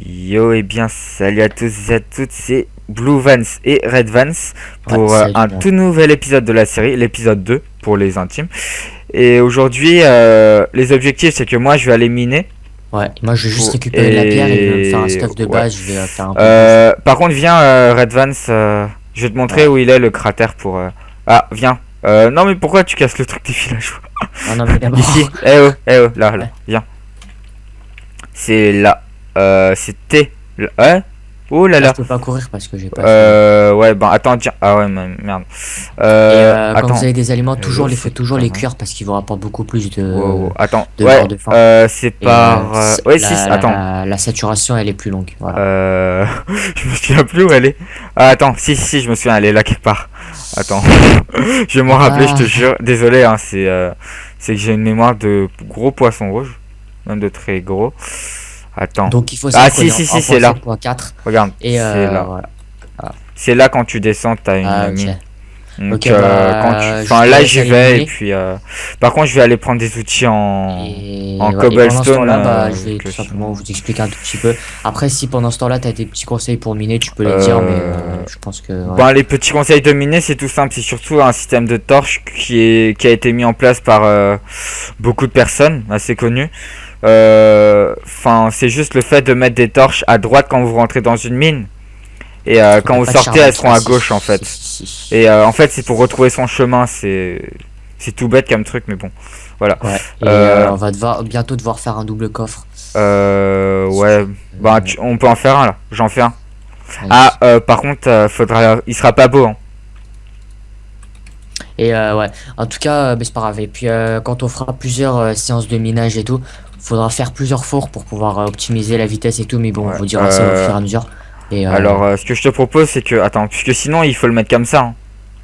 Yo et bien salut à tous et à toutes, c'est Blue Vans et Red Vans pour un tout nouvel épisode de la série, l'épisode 2 pour les intimes. Et aujourd'hui, les objectifs c'est que moi je vais aller miner. Ouais, moi je vais juste récupérer de la pierre et me faire un stuff de base, je vais faire un peu par contre viens Red Vans, je vais te montrer où il est le cratère pour... Ah viens, non mais pourquoi tu casses le truc des villageois? Ah non mais d'abord... Ici, là, viens. C'est là. C'était... Ouais. Oh là là. Je peux pas courir parce que j'ai pas... Ouais, bon, attends, tiens. Ah ouais, merde. Quand vous avez des aliments, faites toujours les cuire parce qu'ils vous rapportent beaucoup plus de... Attends, de ouais, de faim. c'est par... ouais, si, attends. La saturation, elle est plus longue, voilà. Je me souviens plus où elle est. Ah, attends, si, je me souviens, elle est là quelque part. Attends. Je vais m'en rappeler, je te jure. Désolé, hein, c'est que j'ai une mémoire de gros poissons rouges. Même de très gros. Attends. Donc il faut si, c'est là. 4. Regarde, et c'est là. Voilà. C'est là quand tu descends, t'as une mine. Donc okay, quand tu... Enfin là j'y vais et puis par contre je vais aller prendre des outils en cobblestone. Là, je vais tout simplement vous expliquer un tout petit peu. Après si pendant ce temps-là t'as des petits conseils pour miner, tu peux les dire, mais je pense que... Ouais. Bon, les petits conseils de miner c'est tout simple, c'est surtout un système de torche qui a été mis en place par beaucoup de personnes assez connues. Enfin c'est juste le fait de mettre des torches à droite quand vous rentrez dans une mine. Et quand vous sortez, elles seront à gauche en fait. Et en fait, c'est pour retrouver son chemin. C'est tout bête comme truc, mais bon. Voilà. Ouais. Et on va bientôt devoir faire un double coffre. Ouais. Bah, on peut en faire un là. J'en fais un. Par contre, il sera pas beau. Hein. Et ouais. En tout cas, c'est pas grave. Et puis, quand on fera plusieurs séances de minage et tout, faudra faire plusieurs fours pour pouvoir optimiser la vitesse et tout. Mais bon, on vous dira ça au fur et à mesure. Alors, ce que je te propose, c'est que... Attends, puisque sinon, il faut le mettre comme ça. Hein.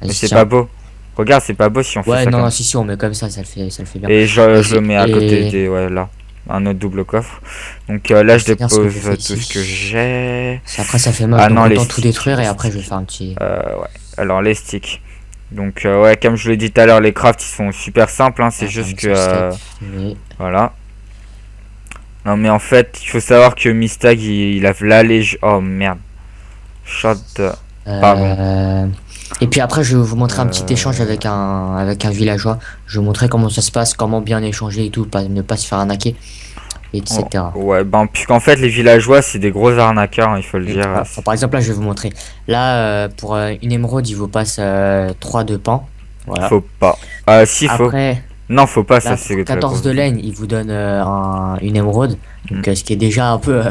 Mais c'est pas beau. Regarde, c'est pas beau si on fait ça. Ouais, non, comme... si, on met comme ça le fait bien. Et je le mets à côté des... Ouais, là. Un autre double coffre. Donc là, je dépose tout ce que j'ai. Après, ça fait mal. Donc, autant tout détruire et après, je vais faire un petit... ouais. Alors, les sticks. Donc, ouais, comme je l'ai dit tout à l'heure, les crafts, ils sont super simples. Hein. C'est juste que... Voilà. Non mais en fait, il faut savoir que Mistag il a la légende. Oh merde. Shot. Pardon. Et puis après, je vais vous montrer un petit échange avec un villageois. Je vais vous montrer comment ça se passe, comment bien échanger et tout, ne pas se faire arnaquer, etc. Ouais, ben puisqu'en fait les villageois c'est des gros arnaqueurs, hein, il faut le dire. Par exemple là, je vais vous montrer. Là, pour une émeraude, il vous passe 3 de pain. Voilà. Faut pas. Si faut. Après. Non, faut pas, ça là, c'est 14 de laine, il vous donne une émeraude, donc ce qui est déjà un peu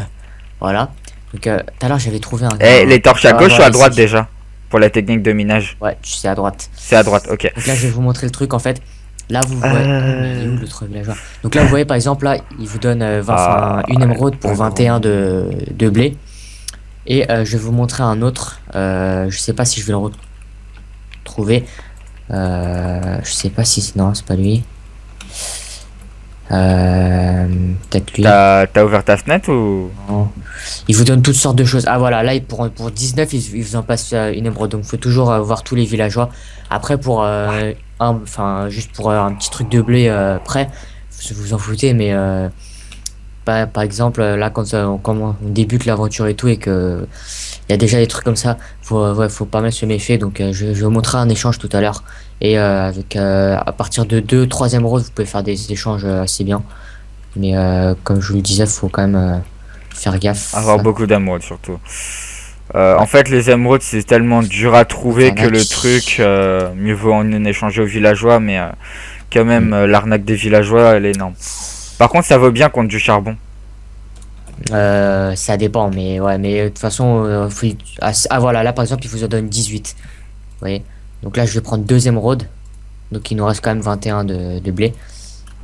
voilà. Donc tout à l'heure j'avais trouvé les torches à gauche ou à droite déjà pour la technique de minage? Ouais, c'est à droite. C'est à droite, ok. Donc là je vais vous montrer le truc en fait. Là vous voyez il est où l'autre villageois? Donc là vous voyez par exemple là, il vous donne une émeraude pour 21 de blé. Et je vais vous montrer un autre, je sais pas si je vais le retrouver. Je sais pas si non, c'est pas lui. Peut-être lui. T'as ouvert ta fenêtre ou non. Il vous donne toutes sortes de choses. Ah voilà, là pour 19 il vous en passe une émeraude. Donc faut toujours voir tous les villageois. Après pour juste pour un petit truc de blé prêt, vous en foutez, mais par exemple là quand on débute l'aventure et tout et que il y a déjà des trucs comme ça, faut pas mal se méfier. Donc je vais vous montrer un échange tout à l'heure. Et avec à partir de 2-3 émeraudes, vous pouvez faire des échanges assez bien. Mais comme je vous le disais, faut quand même faire gaffe. Avoir beaucoup d'émeraudes surtout. En fait, les émeraudes c'est tellement dur à trouver que le truc, mieux vaut en échanger aux villageois, mais quand même l'arnaque des villageois elle est énorme. Par contre, ça vaut bien contre du charbon. Ça dépend, mais ouais, mais de toute façon, voilà, là par exemple, il vous en donne 18. Vous voyez. Donc là, je vais prendre 2 émeraudes. Donc il nous reste quand même 21 de blé.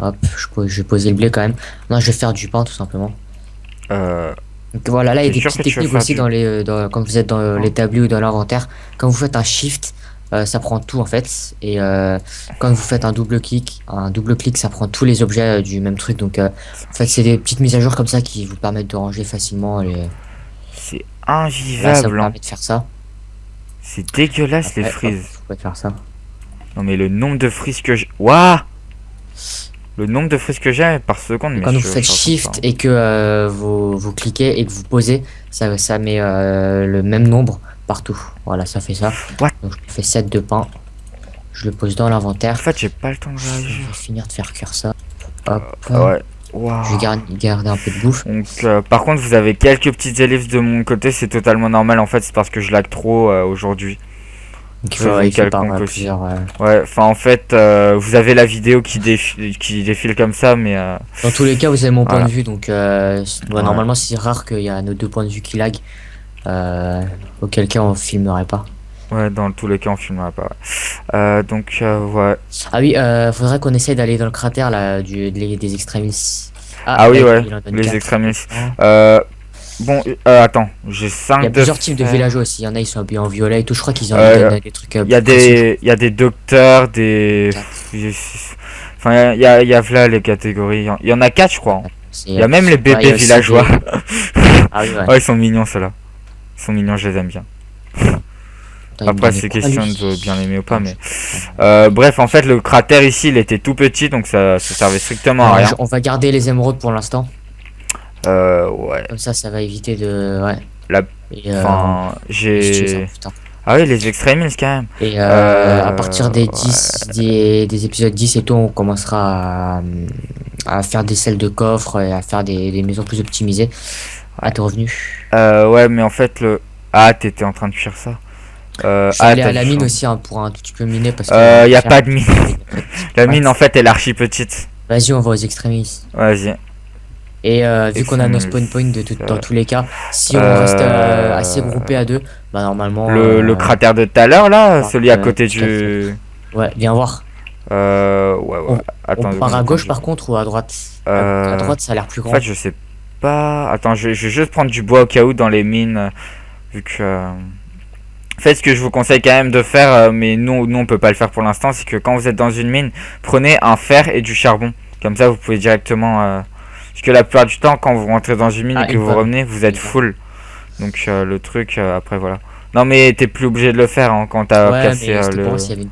Hop, je vais poser le blé quand même. Non, je vais faire du pain tout simplement. Donc voilà, là il y a des petites techniques aussi quand vous êtes dans l'établi ou dans l'inventaire. Quand vous faites un shift, ça prend tout en fait. Et quand vous faites un double clic, ça prend tous les objets du même truc. Donc en fait, c'est des petites mises à jour comme ça qui vous permettent de ranger facilement. C'est invivable. Là, ça vous permet de faire ça. C'est dégueulasse. Après, les frises. Faut pas faire ça. Non mais le nombre de frises que j'ai... Waouh. Le nombre de frises que j'ai par seconde, mais Quand vous je faites raconte Shift pas. et que vous cliquez et que vous posez, ça met le même nombre partout. Voilà, ça fait ça. What? Donc je fais 7 de pain. Je le pose dans En l'inventaire. fait, j'ai pas le temps de Je réagir. vais finir de faire cuire ça. Hop. Ouais. Je Waouh. vais garder un peu de bouffe. Donc, par contre, vous avez quelques petites ellipses de mon côté, c'est totalement normal. En fait, c'est parce que je lag trop aujourd'hui. Donc Raison il fait par quelconque aussi. plusieurs. Ouais, enfin, en fait, vous avez la vidéo qui défile comme ça, mais Dans tous les cas, vous avez mon point Voilà. de vue. Donc Ouais. normalement, c'est rare qu'il y a nos deux points de vue qui lag. Auquel cas, on filmerait pas. ouais, dans tous les cas, on filmera pas. Ouais. Donc, ouais. Ah oui, faudrait qu'on essaye d'aller dans le cratère là des extrémistes. Ah oui, là, ouais, il en donne les quatre. extrémistes. Ah. Bon, attends, j'ai 5 Il y a de plusieurs types de fer. villageois aussi. Il y en a, ils sont habillés en violet et tout. Je crois qu'ils ont des trucs. Il y a des docteurs, des... Enfin, il y a là les catégories. Il y en a 4, je crois. Il y a même les bébés villageois. Ah oui, ouais. Oh, ils sont mignons, ceux-là. Ils sont mignons, je les aime bien. Attends, il me Après, donnait c'est quoi, question lui de bien aimer ou pas, mais... Je- bref, en fait, le cratère ici, il était tout petit, donc ça servait strictement à rien. On va garder les émeraudes pour l'instant. Ouais. Comme ça va éviter de. Ouais. La- Et, Enfin, utiliser ça, j'ai... putain. Ah oui, les extrémistes, quand même. Et à partir des ouais. 10, des épisodes 10 et tout, on commencera à faire des selles de coffre et à faire des maisons plus optimisées. Ah, t'es revenu. Ouais, mais en fait, le... Ah, t'étais en train de cuire ça. Je suis allé t'as à la du mine champ. aussi hein, pour un tout petit peu miner parce que. Y a pas de mine. La Ouais. mine, en fait, elle est archi petite. Vas-y, on va aux extrémistes. Vas-y. Et vu qu'on a nos spawn points dans tous les cas, si on reste assez groupé à deux, bah normalement. Le cratère de tout à l'heure, là, celui à côté tout à du... Ouais, viens voir. Ouais. Attends, On part à gauche par contre ou à droite? À droite, ça a l'air plus En grand. fait, je sais pas... Attends, je vais juste prendre du bois au cas où dans les mines, vu que... En fait, ce que je vous conseille quand même de faire, mais nous on peut pas le faire pour l'instant, c'est que quand vous êtes dans une mine, prenez un fer et du charbon. Comme ça, vous pouvez directement... Parce que la plupart du temps, quand vous rentrez dans une mine et que vous revenez, vous êtes full. Donc le truc, après voilà. Non mais t'es plus obligé de le faire hein, quand t'as cassé c'était le... pour moi s'il y avait une-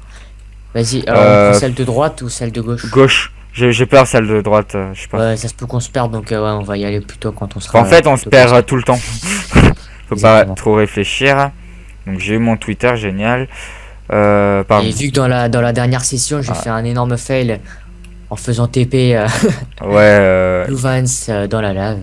Vas-y, on prend celle de droite ou celle de gauche? Gauche. J'ai peur celle de droite, je sais pas. Ouais, ça se peut qu'on se perde, donc ouais, on va y aller plutôt quand on sera... En fait, on se perd tout le temps. Faut pas Exactement. trop réfléchir. Donc j'ai eu mon Twitter, génial. Pardon. Et vu que dans la dernière session, j'ai fait un énorme fail en faisant TP Ouais, Blue Vans dans la lave.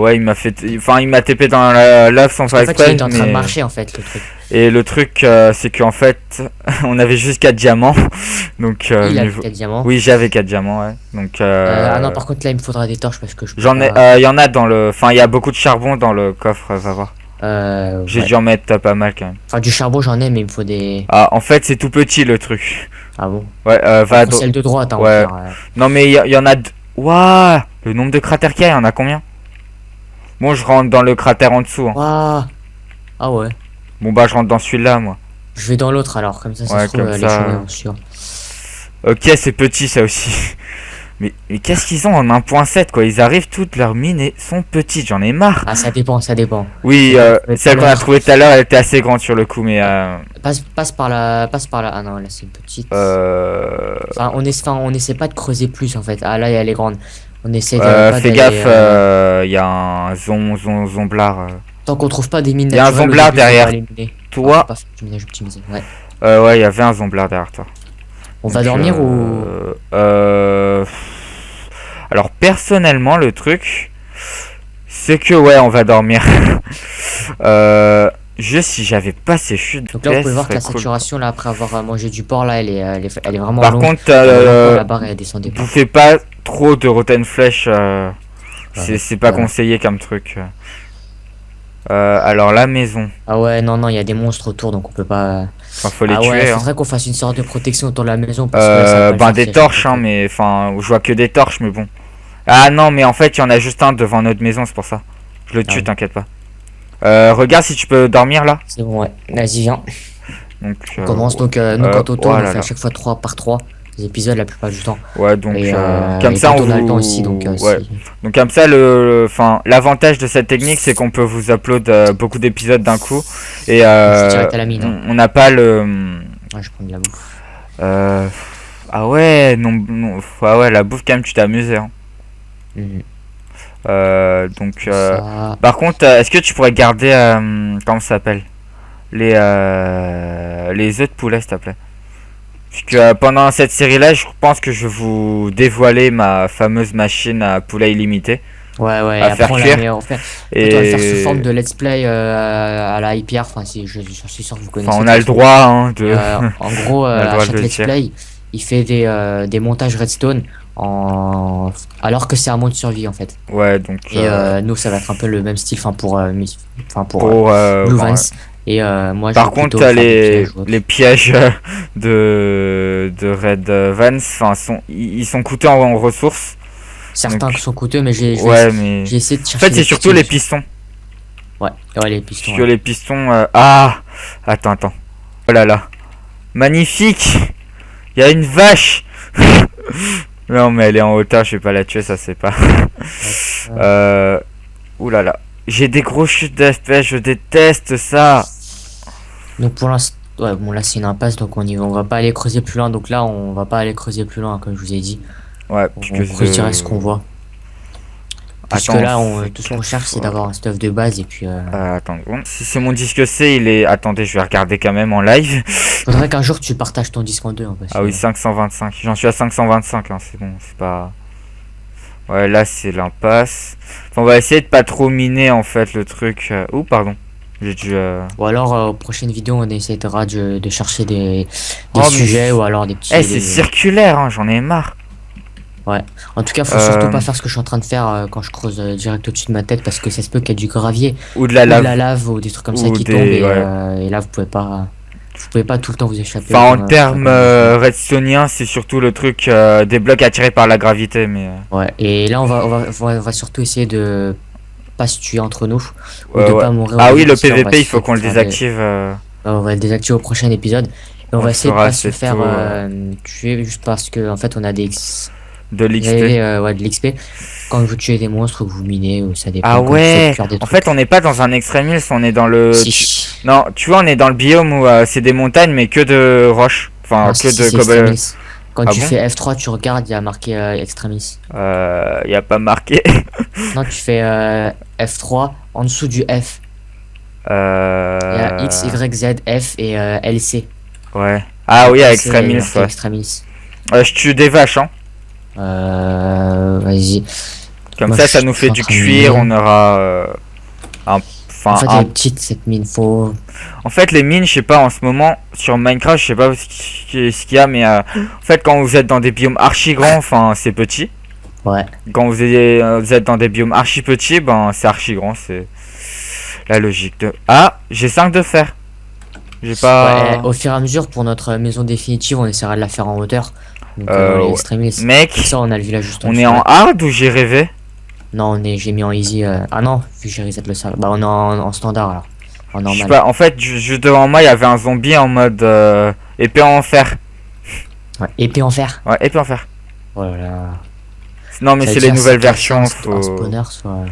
ouais, il m'a fait... Enfin, il m'a TP dans la lave sans faire En fait, il exprès, était en train de mais- marcher en fait, le truc. Et le truc, c'est qu'en fait, on avait juste 4 diamants. Donc, Il avait niveau- 4 diamants. Oui, j'avais 4 diamants, ouais. Donc, Ah non, par contre, là, il me faudra des torches parce que je peux j'en ai... pas- Il y en a dans le... Enfin, il y a beaucoup de charbon dans le coffre, va voir. J'ai ouais. dû en mettre pas mal, quand même. Enfin, du charbon, j'en ai, mais il me faut des... Ah, en fait, c'est tout petit, le truc. Ah bon? Ouais, va à Prends celle de droite, hein, Ouais. on va faire, Non, mais il y en a... Waouh. Le nombre de cratères qu'il y a, il y en a combien? Bon, je rentre dans le cratère en dessous. Hein. Waouh. Ah ouais. Bon, bah, je rentre dans celui-là, moi. Je vais dans l'autre alors, comme ça, ça Ouais, se trouve, comme les ça. chemins sont sûrs. Ok, c'est petit, ça aussi. Mais qu'est-ce qu'ils ont en 1.7, quoi? Ils arrivent, toutes leurs mines et sont petites, j'en ai marre. Ah, ça dépend, ça dépend. Oui, Mais celle tout qu'on à a l'heure. trouvée tout à l'heure, elle était assez grande sur le coup, mais... Passe par là. Ah non, là, c'est une petite. Euh, Enfin, on essaie pas de creuser plus en fait. Ah là, elle est grande. On essaie de pas fais d'aller, gaffe, il y a un zomblard. tant qu'on trouve pas des mines y a un naturelles, au zomblard début, on va derrière pas les miner. Toi. On va pas faire du minage optimisé. Ouais. Ouais, il y avait un zomblard derrière toi. On va Donc, dormir ou... Alors, personnellement, le truc, c'est que, ouais, on va dormir. Juste si j'avais pas ces chutes Donc là, vous FPS, pouvez voir que la ce serait cool. saturation là après avoir mangé du porc là, elle est vraiment Par longue. contre, La barre elle descendait pas. bouffez pas trop de rotten flesh, Ouais. c'est pas Ouais. conseillé comme truc. Alors la maison, Ah ouais, non, il y a des monstres autour donc on peut pas. enfin, faut les Ah ouais, tuer. Hein. faudrait qu'on fasse une sorte de protection autour de la maison parce que là, ça va pas le Ben faire, des c'est torches, hein, chaud. mais enfin, je vois que des torches, mais bon. Ah non, mais en fait, il y en a juste un devant notre maison, c'est pour ça. Je le tue, Ah oui. t'inquiète pas. Regarde si tu peux dormir là. C'est bon, ouais. Vas-y, viens. Donc, On commence donc, nous quand on tourne, oh on là fait à là. chaque fois 3 par 3 les épisodes la plupart du temps. Ouais, donc Et, comme et ça, quand on a le vous... temps aussi, donc ouais. si- Donc comme ça, enfin, l'avantage de cette technique, c'est qu'on peut vous upload beaucoup d'épisodes d'un coup, et Je suis direct à la mine, hein. on n'a pas le, Ouais, je prends de la bouffe. Euh, Ah ouais, non, non, ah ouais, la bouffe quand même, tu t'es amusé, hein. Mhm. Donc, Ça. par contre, est-ce que tu pourrais garder, comment ça s'appelle? Les œufs de poulet, s'il te plaît. Puisque pendant cette série-là, je pense que je vais vous dévoiler ma fameuse machine à poulet illimité Ouais, ouais, à faire après on la cuire. met, en fait, on va le faire sous forme Et de let's play à la IPR, enfin, si, je suis sûr que vous enfin, connaissez on de a toute le façon. droit hein, Et, de, en gros, on a le à droit de chaque le let's dire. play, il fait des montages redstone alors que c'est un mode survie en fait. Ouais, donc Et nous, ça va être un peu le même style, pour pour Blue bon, Vance. Et moi, je par vais contre, plutôt faire des pièges ou les autre. pièges de Red Vance, enfin, ils sont coûteux en ressources. Certains Donc, qui sont coûteux, mais ouais, mais j'ai essayé de en fait, chercher c'est des surtout petits. les pistons. Ouais, ouais, les pistons, Puisque ouais. les pistons, ah, attends. Oh là là, magnifique. Il y a une vache. Non, mais elle est en hauteur, je vais pas la tuer, ça c'est pas. Ouais. Euh, Ouh là là. J'ai des gros chutes d'FPS, je déteste ça. Donc pour l'instant, ouais, bon là c'est une impasse, donc on va pas aller creuser plus loin. Donc là, on va pas aller creuser plus loin, comme je vous ai dit. Ouais, On creuse direct ce qu'on voit. Puisque Attends, là, c'est tout ce qu'on 4 cherche, c'est fois. d'avoir un stuff de base et puis. Attends, bon. Si c'est mon disque C, il est. Attendez, je vais regarder quand même en live. Faudrait qu'un jour tu partages ton disque en deux, hein, parce Ah que. oui, 525. J'en suis à 525, hein, c'est bon, c'est pas. Ouais, là c'est l'impasse. Enfin, on va essayer de pas trop miner en fait le truc. Ouh, pardon. J'ai dû. Ou alors, aux prochaines vidéos, on essaiera de chercher des Oh, mais. sujets ou alors des petits. Eh, c'est circulaire, hein, j'en ai marre. Ouais. En tout cas, faut surtout pas Euh, faire ce que je suis en train de faire quand je creuse direct au-dessus de ma tête parce que ça se peut qu'il y ait du gravier Ou de la ou de lave. la lave ou des trucs comme ça Ou qui tombent des. Ouais. et là, vous pouvez pas tout le temps vous échapper Enfin, en comme termes comme je fais. redstoniens, c'est surtout le truc des blocs attirés par la gravité, mais. Ouais. Et là, on va surtout essayer de pas se tuer entre nous ou Ouais, de ouais. pas mourir au Ah oui, début le parce que là, PVP, il faut qu'on le désactive. on va le désactiver au prochain épisode. Et on On va le essayer de fera pas se assez faire tôt, tuer juste parce que en fait on a de l'XP. ouais, de l'XP. Quand vous tuez des monstres ou que vous minez, ou ça dépend Ah quand vous faites ouais. cuire des En trucs. fait, on n'est pas dans un extremis, on est dans le. Si. Non, tu vois, on est dans le biome où c'est des montagnes, mais que de roches. Enfin, Non, que si, de c'est cobble. Extremis. Quand Ah tu bon? fais F3, tu regardes, il y a marqué Extremis. Y a pas marqué. Non, tu fais F3 en dessous du F. Il y a X, Y, Z, F et LC. Ouais. Ah oui, à LC, extremis, marqué ouais. Extremis. Je tue des vaches, hein. Vas-y. Comme Moi, ça je nous suis fait en du train de cuir, miner. on aura En enfin fait, elle est petite cette mine. Faut. en fait les mines, je sais pas en ce moment sur Minecraft, je sais pas ce qu'il y a, mais en fait quand vous êtes dans des biomes archi grands, enfin c'est petit. Ouais. Quand vous êtes dans des biomes archi petits, ben c'est archi grand, c'est la logique de. Ah, j'ai 5 de fer. J'ai Ouais, pas. au fur et à mesure, pour notre maison définitive, on essaiera de la faire en hauteur. Donc, dans les Ouais. extremis. Comme Mec, ça, on a le village juste en on dessous. est en Ouais. hard ou j'ai rêvé? Non, j'ai mis en easy. Ah non, vu que j'ai reset le serveur. Bah, on est en standard alors. En Je sais normal. pas, en fait, juste devant moi, il y avait un zombie en mode épée en fer. Ouais. Épée en fer. Ouais, épée en fer. Voilà. Non, mais Ça c'est veut les dire nouvelles soit versions, un faut. spawner, soit.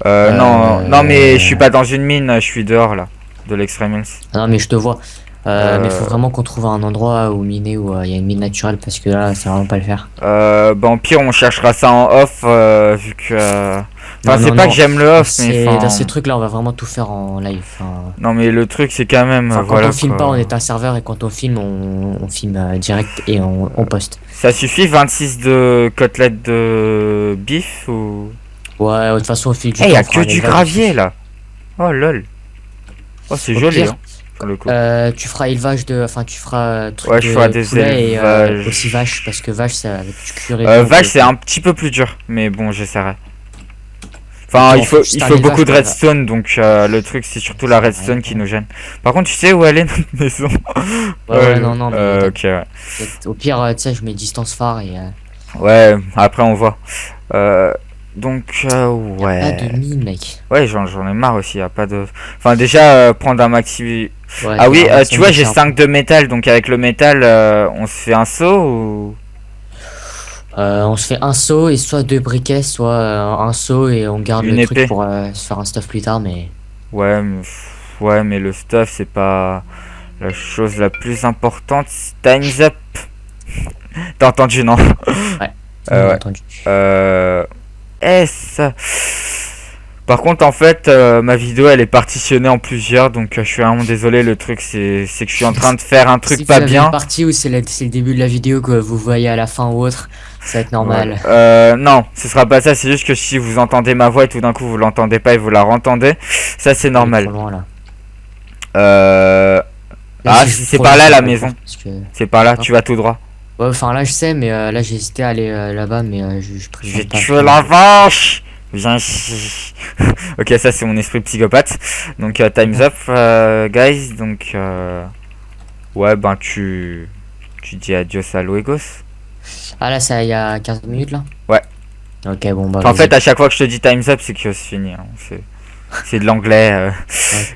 Non, mais je suis pas dans une mine, je suis dehors là, de l'extremis. Ah non, mais je te vois. Mais il faut Euh, vraiment qu'on trouve un endroit où miner, où il y a une mine naturelle, parce que là, c'est vraiment pas le faire. Bah, au pire, on cherchera ça en off, vu que. Enfin, Non, c'est non, pas non. que j'aime le off, mais Dans enfin. ces trucs-là, on va vraiment tout faire en live. Non, mais le truc, c'est quand même. Quand Voilà on filme pas, quoi. on est un serveur, et quand on filme, on filme direct et on poste. Ça suffit 26 de côtelettes de bif ou. Ouais, de toute façon, au fil du Eh, temps, y a on fera que un du élevage gravier aussi. là. Oh lol. Oh, c'est Au joli, pire, hein, pour le coup. Tu feras élevage de. Enfin, tu feras truc Ouais, je ferai des poulet et élevages. aussi vache, parce que vache, ça avec du cuir et tout, Vache, c'est un petit peu plus dur, mais bon, j'essaierai. Enfin, Ok, il faut, juste il un faut élevage, beaucoup de mais redstone, donc le truc, c'est surtout la redstone qui nous gêne. Par contre, tu sais où elle est notre maison? Ouais, non, non, mais Ok, ouais. au pire, tu sais, je mets distance phare et Ouais, après on voit. Donc, pas ouais. de mine, mec. Ouais, j'en ai marre aussi, y a pas de. Enfin, déjà, prendre un maxi. Ouais, Ah oui, t'as un tu vois, j'ai maximum 5 de métal, donc avec le métal, on se fait un saut ou. on se fait un saut et soit deux briquets, soit un saut et on garde Une le épée. truc pour se faire un stuff plus tard, mais. Ouais, mais, ouais, mais le stuff, c'est pas. La chose la plus importante, time's up. T'as entendu, non? Ouais. Ouais. Entendu. S. Par contre, en fait, ma vidéo elle est partitionnée en plusieurs, donc je suis vraiment désolé. Le truc, c'est que je suis en train de faire un truc Si pas vous avez bien. une partie où c'est le début de la vidéo que vous voyez à la fin ou autre, ça va être normal. Non, ce sera pas ça. C'est juste que si vous entendez ma voix et tout d'un coup vous l'entendez pas et vous la rentendez, ça c'est Elle est normal. trop loin, là. Là, Là, j'ai c'est trop par là loin, la je maison. parce que- C'est par là. Ah. Tu vas tout droit. Ouais, enfin là je sais, mais là j'ai hésité à aller là-bas, mais je Je préfère vais pas. tuer la vache. Viens ici. Ok, ça c'est mon esprit psychopathe. Donc time's up, guys. Donc ouais, ben tu dis adios à Luegos. Ah là, ça il y a 15 minutes là? Ouais. Ok, bon bah. En vas-y. fait, à chaque fois que je te dis time's up, c'est que c'est fini. Hein. C'est de l'anglais. Ouais.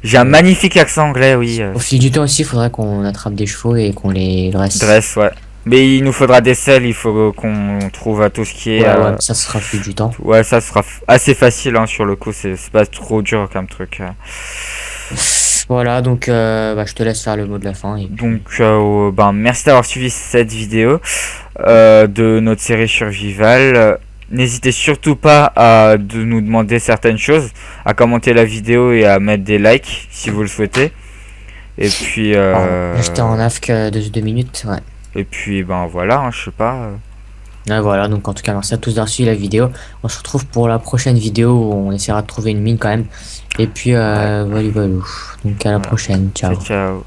J'ai un magnifique accent anglais, oui. Au fil du temps aussi, il faudrait qu'on attrape des chevaux et qu'on les dresse. Dresse, ouais. Mais il nous faudra des selles, il faut qu'on trouve tout ce qui est. Ouais, ouais, ça sera au fil du temps. Ouais, ça sera assez facile hein, sur le coup, c'est pas trop dur comme truc. Voilà, donc bah, je te laisse faire le mot de la fin. Et... Donc, ben, merci d'avoir suivi cette vidéo de notre série Survival. N'hésitez surtout pas à nous demander certaines choses, à commenter la vidéo et à mettre des likes si vous le souhaitez. Et puis, Là, j'étais en AFK de 2 minutes, ouais. et puis ben voilà, hein, je sais pas. Ouais, voilà, donc en tout cas, merci à tous d'avoir suivi la vidéo. On se retrouve pour la prochaine vidéo où on essaiera de trouver une mine quand même. Et puis, voilà, voilà. Donc à la prochaine, ciao. Ciao.